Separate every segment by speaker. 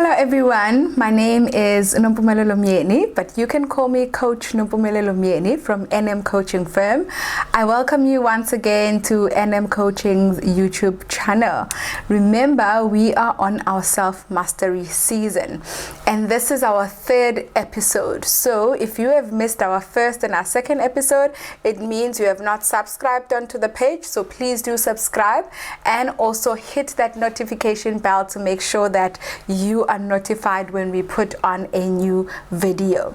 Speaker 1: Hello everyone, my name is Nompumelelo Myeni, but you can call me Coach Nompumelelo Myeni from NM Coaching Firm. I welcome you once again to NM Coaching's YouTube channel. Remember, we are on our self-mastery season, and this is our third episode. So if you have missed our first and our second episode, it means you have not subscribed onto the page, so please do subscribe and also hit that notification bell to make sure that you are notified when we put on a new video.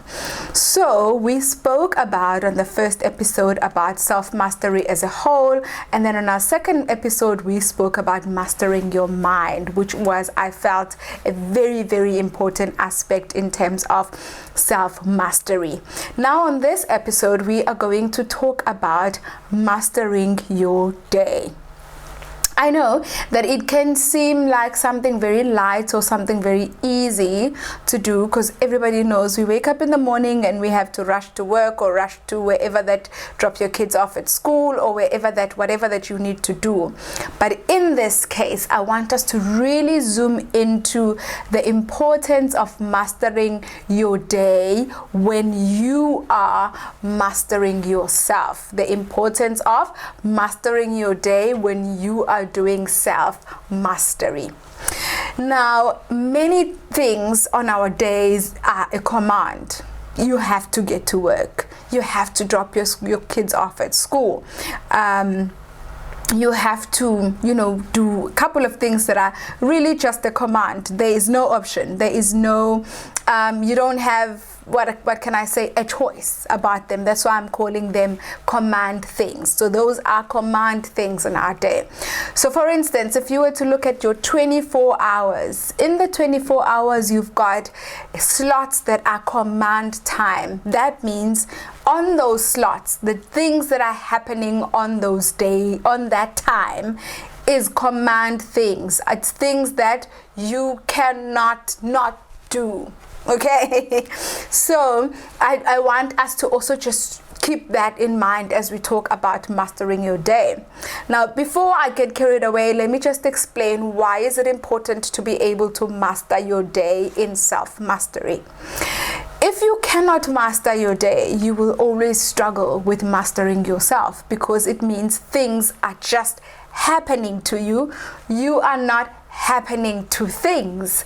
Speaker 1: So we spoke about on the first episode about self-mastery as a whole, and then on our second episode we spoke about mastering your mind, which was, I felt, a very important aspect in terms of self-mastery. Now on this episode we are going to talk about mastering your day. I know that it can seem like something very light or something very easy to do, because everybody knows we wake up in the morning and we have to rush to work or rush to wherever that, drop your kids off at school or wherever that, whatever that you need to do. But in this case, I want us to really zoom into the importance of mastering your day when you are mastering yourself. The importance of mastering your day when you are doing self-mastery. Now, many things on our days are a command. You have to get to work. You have to drop your kids off at school. You have to, do a couple of things that are really just a command. There is no option. There is no, you don't have, what can I say, a choice about them. That's why I'm calling them command things. So those are command things in our day. So for instance, if you were to look at your 24 hours, in the 24 hours you've got slots that are command time. That means on those slots, the things that are happening on those days, on that time, is command things. It's things that you cannot not do. Okay, so I want us to also just keep that in mind as we talk about mastering your day. Now, before I get carried away, let me just explain why is it important to be able to master your day in self-mastery. If you cannot master your day, you will always struggle with mastering yourself, because it means things are just happening to you. You are not happening to things.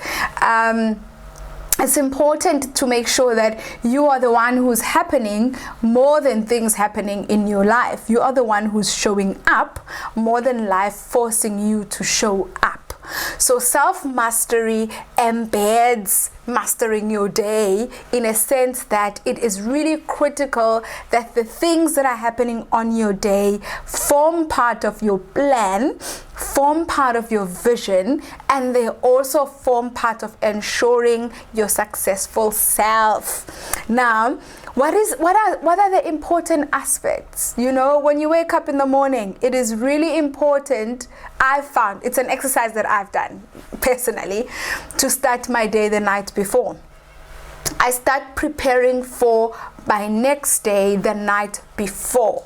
Speaker 1: It's important to make sure that you are the one who's happening more than things happening in your life. You are the one who's showing up more than life forcing you to show up. So self-mastery embeds mastering your day in a sense that it is really critical that the things that are happening on your day form part of your plan, form part of your vision, and they also form part of ensuring your successful self. Now, what are the important aspects? When you wake up in the morning, it is really important. I've found it's an exercise that I've done personally to start my day the night before. I start preparing for my next day the night before.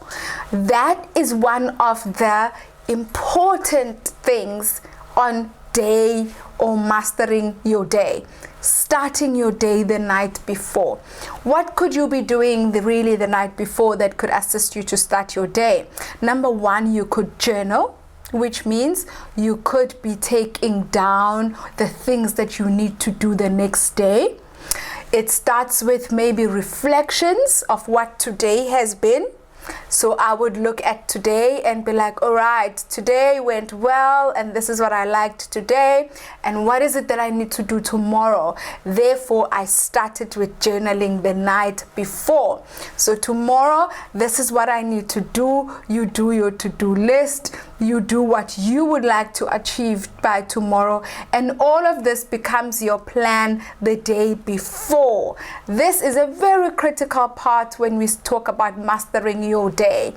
Speaker 1: That is one of the important things on day or mastering your day. Starting your day the night before. What could you be doing the night before that could assist you to start your day? Number one, you could journal, which means you could be taking down the things that you need to do the next day. It starts with maybe reflections of what today has been. So I would look at today and be like, all right, today went well, and this is what I liked today, and what is it that I need to do tomorrow? Therefore, I started with journaling the night before. So tomorrow, this is what I need to do. You do your to-do list. You do what you would like to achieve by tomorrow, and all of this becomes your plan the day before. This is a very critical part when we talk about mastering your day,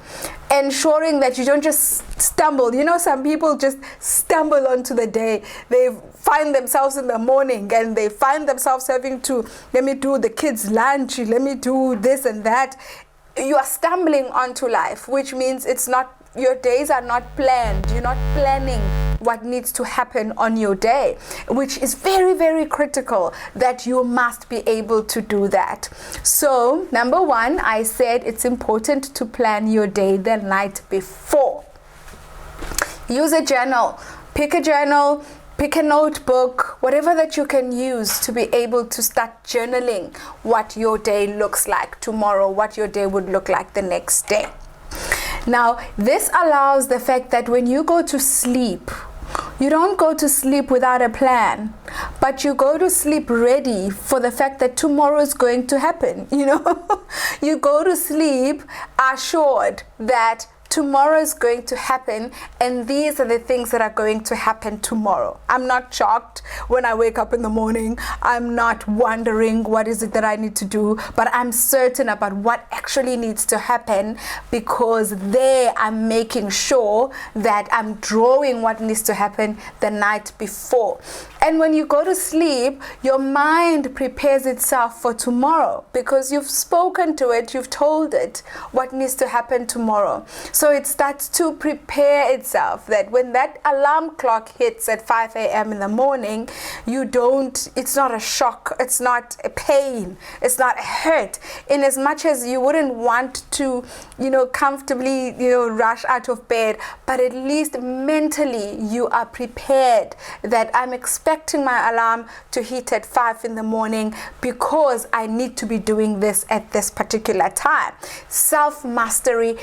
Speaker 1: ensuring that you don't just stumble. Some people just stumble onto the day. They find themselves in the morning and they find themselves having to, let me do the kids' lunch, let me do this and that. You are stumbling onto life, which means your days are not planned. You're not planning what needs to happen on your day, which is very, very critical that you must be able to do that. So number one, I said it's important to plan your day the night before. Use a journal. Pick a journal, pick a notebook, whatever that you can use to be able to start journaling what your day looks like tomorrow, what your day would look like the next day. Now, this allows the fact that when you go to sleep, you don't go to sleep without a plan, but you go to sleep ready for the fact that tomorrow is going to happen, you know. You go to sleep assured that tomorrow is going to happen, and these are the things that are going to happen tomorrow. I'm not shocked when I wake up in the morning. I'm not wondering what is it that I need to do, but I'm certain about what actually needs to happen, because there I'm making sure that I'm drawing what needs to happen the night before. And when you go to sleep, your mind prepares itself for tomorrow, because you've spoken to it, you've told it what needs to happen tomorrow. So it starts to prepare itself that when that alarm clock hits at 5 a.m. in the morning, it's not a shock, it's not a pain, it's not a hurt. In as much as you wouldn't want to, comfortably, rush out of bed, but at least mentally you are prepared that I'm expecting my alarm to hit at 5 in the morning because I need to be doing this at this particular time. Self-day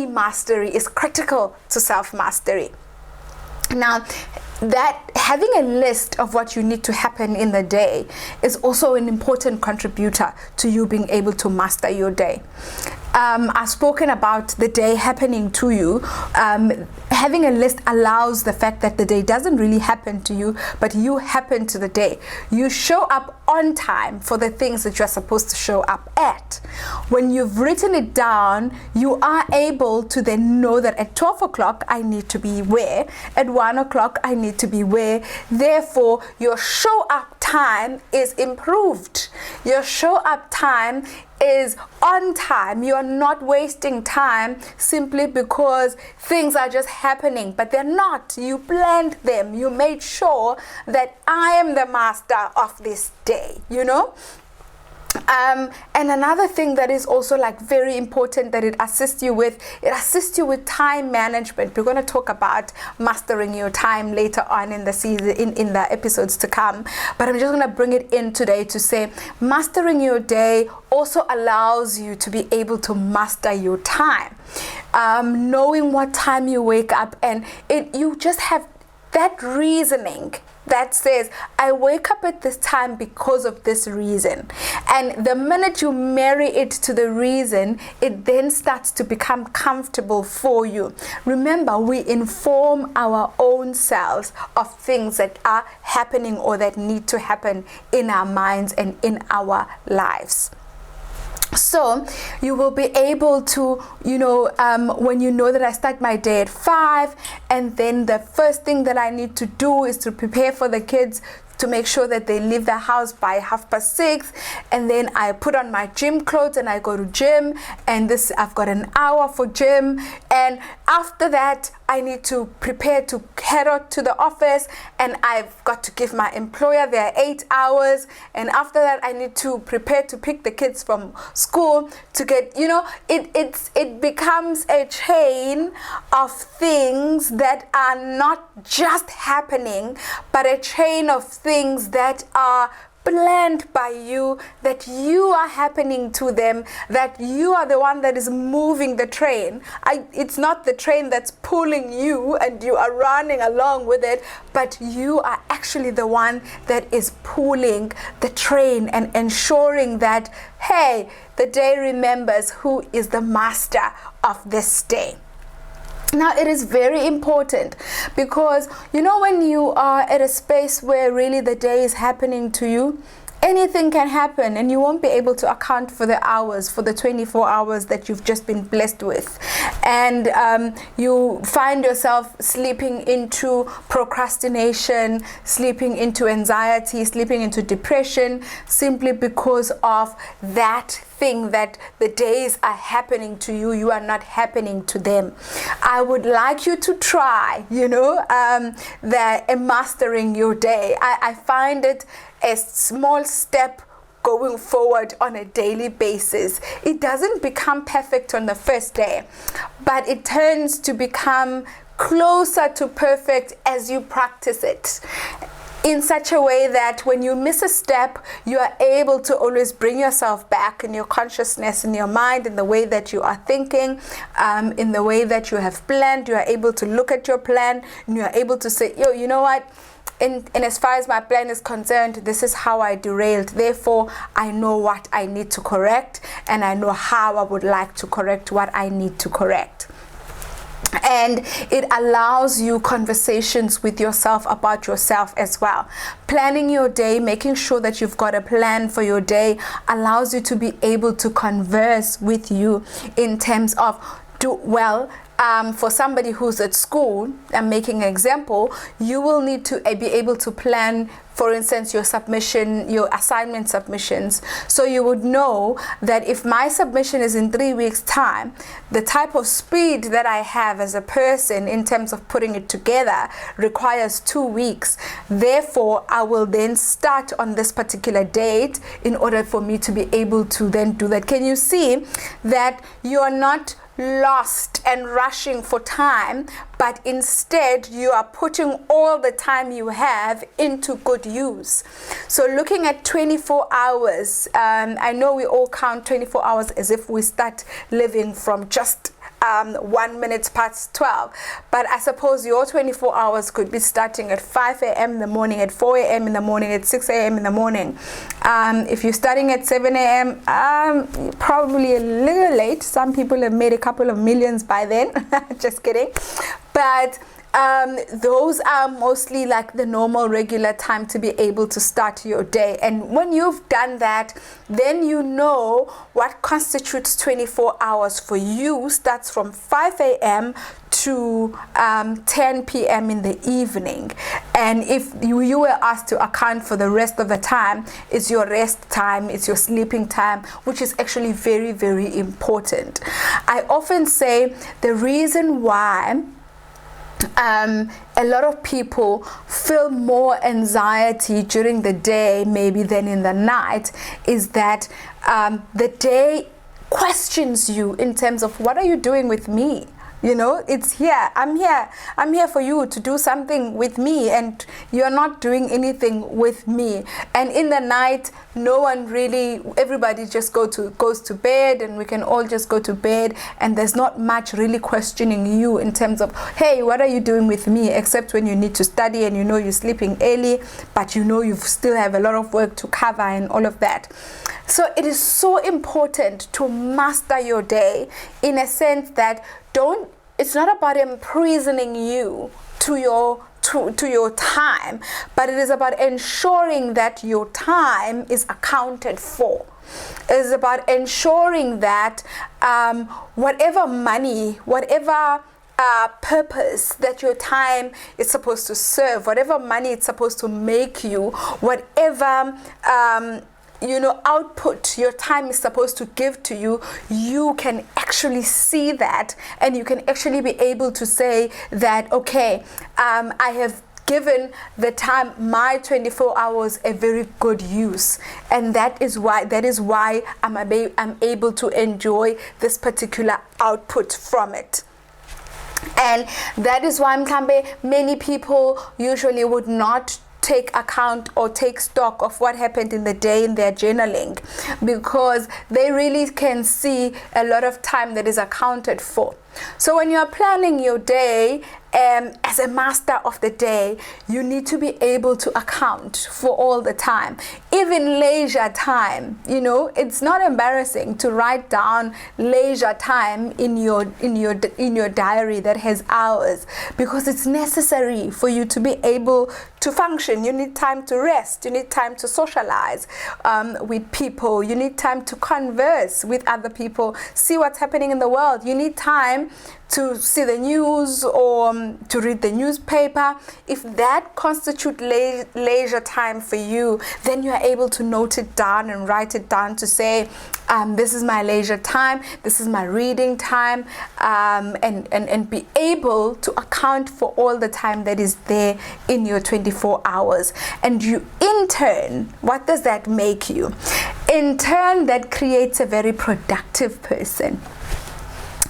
Speaker 1: mastery is critical to self-mastery. Now, that having a list of what you need to happen in the day is also an important contributor to you being able to master your day. I've spoken about the day happening to you. Having a list allows the fact that the day doesn't really happen to you, but you happen to the day. You show up on time for the things that you're supposed to show up at. When you've written it down, you are able to then know that at 12 o'clock I need to be where, at 1 o'clock I need to be where. Therefore, your show up time is improved. Your show up time is on time. You are not wasting time simply because things are just happening, but they're not. You planned them. You made sure that I am the master of this day, And another thing that is also very important that it assists you with time management. We're going to talk about mastering your time later on in the season, in the episodes to come. But I'm just going to bring it in today to say mastering your day also allows you to be able to master your time. Knowing what time you wake up, and you just have that reasoning that says, I wake up at this time because of this reason. And the minute you marry it to the reason, it then starts to become comfortable for you. Remember, we inform our own selves of things that are happening or that need to happen in our minds and in our lives. So you will be able to, when you know that I start my day at 5, and then the first thing that I need to do is to prepare for the kids to make sure that they leave the house by 6:30, and then I put on my gym clothes and I go to gym, and I've got an hour for gym, and after that I need to prepare to head out to the office, and I've got to give my employer their 8 hours, and after that I need to prepare to pick the kids from school to get, it becomes a chain of things that are not just happening, but a chain of things that are planned by you, that you are happening to them, that you are the one that is moving the train. It's not the train that's pulling you and you are running along with it, but you are actually the one that is pulling the train and ensuring that, hey, the day remembers who is the master of this day. Now, it is very important because, when you are at a space where really the day is happening to you, anything can happen and you won't be able to account for the hours, for the 24 hours that you've just been blessed with. and you find yourself slipping into procrastination, slipping into anxiety, slipping into depression, simply because of that thing that the days are happening to you, you are not happening to them. I would like you to try, mastering your day. I find it a small step going forward on a daily basis. It doesn't become perfect on the first day, but it turns to become closer to perfect as you practice it, in such a way that when you miss a step, you are able to always bring yourself back in your consciousness, in your mind, in the way that you are thinking, in the way that you have planned. You are able to look at your plan and you are able to say, you know what? And as far as my plan is concerned, this is how I derailed. Therefore, I know what I need to correct, and I know how I would like to correct what I need to correct. And it allows you conversations with yourself about yourself as well. Planning your day, making sure that you've got a plan for your day, allows you to be able to converse with you in terms of, for somebody who's at school, I'm making an example, you will need to be able to plan, for instance, your assignment submissions. So you would know that if my submission is in 3 weeks' time, the type of speed that I have as a person in terms of putting it together requires 2 weeks. Therefore, I will then start on this particular date in order for me to be able to then do that. Can you see that you're not lost and rushing for time, but instead you are putting all the time you have into good use? So looking at 24 hours, I know we all count 24 hours as if we start living from just 1 minute past 12, but I suppose your 24 hours could be starting at 5 a.m. in the morning, at 4 a.m. in the morning, at 6 a.m. in the morning. If you're starting at 7 a.m., probably a little late. Some people have made a couple of millions by then. Just kidding. But those are mostly like the normal regular time to be able to start your day. And when you've done that, then you know what constitutes 24 hours for you starts from 5 a.m. to 10 p.m. in the evening. And if you were asked to account for the rest of the time, it's your rest time, it's your sleeping time, which is actually very, very important. I often say the reason why a lot of people feel more anxiety during the day maybe than in the night is that the day questions you in terms of, what are you doing with me? It's here. I'm here for you to do something with me, and you're not doing anything with me. And in the night, no one really, everybody just goes to bed, and we can all just go to bed, and there's not much really questioning you in terms of, hey, what are you doing with me? Except when you need to study and you're sleeping early, but you still have a lot of work to cover and all of that. So it is so important to master your day in a sense that it's not about imprisoning you to your time, but it is about ensuring that your time is accounted for. It is about ensuring that whatever money, whatever purpose that your time is supposed to serve, whatever money it's supposed to make you, whatever output your time is supposed to give to you, you can actually see that, and you can actually be able to say that, okay, I have given the time, my 24 hours, a very good use, and that is why I'm able to enjoy this particular output from it. And that is why many people usually would not take account or take stock of what happened in the day in their journaling, because they really can see a lot of time that is accounted for. So when you're planning your day, as a master of the day, you need to be able to account for all the time, even leisure time. It's not embarrassing to write down leisure time in your diary that has hours, because it's necessary for you to be able to function. You need time to rest. You need time to socialize with people. You need time to converse with other people, see what's happening in the world. You need time time to see the news or to read the newspaper, if that constitutes leisure time for you, then you are able to note it down and write it down to say, this is my leisure time, this is my reading time, and be able to account for all the time that is there in your 24 hours. And you, in turn, what does that make you? In turn, that creates a very productive person.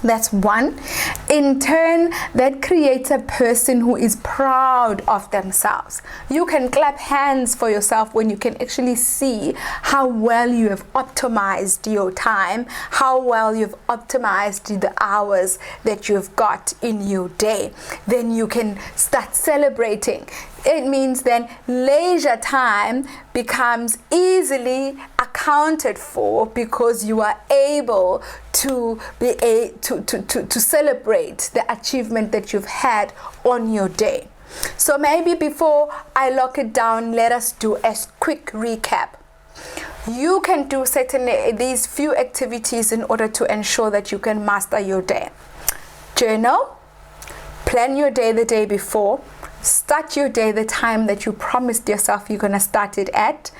Speaker 1: That's one. In turn, that creates a person who is proud of themselves. You can clap hands for yourself when you can actually see how well you have optimized your time, how well you've optimized the hours that you've got in your day. Then you can start celebrating. It means then leisure time becomes easily accounted for because you are able to to celebrate the achievement that you've had on your day. So maybe before I lock it down, let us do a quick recap. You can do certainly these few activities in order to ensure that you can master your day. Journal, plan your day the day before. Start your day the time that you promised yourself you're going to start it at.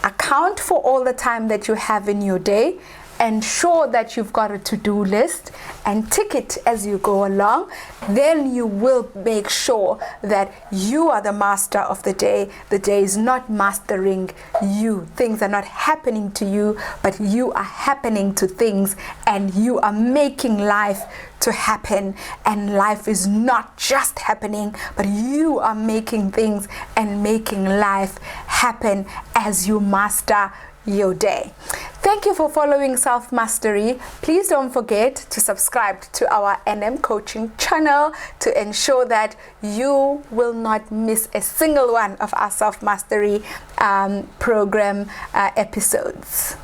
Speaker 1: Account for all the time that you have in your day. Ensure that you've got a to-do list and tick it as you go along. Then you will make sure that you are the master of the day. The day is not mastering you. Things are not happening to you, but you are happening to things, and you are making life to happen. And life is not just happening, but you are making things and making life happen as you master your day. Thank you for following Self Mastery. Please don't forget to subscribe to our NM Coaching channel to ensure that you will not miss a single one of our Self Mastery program episodes.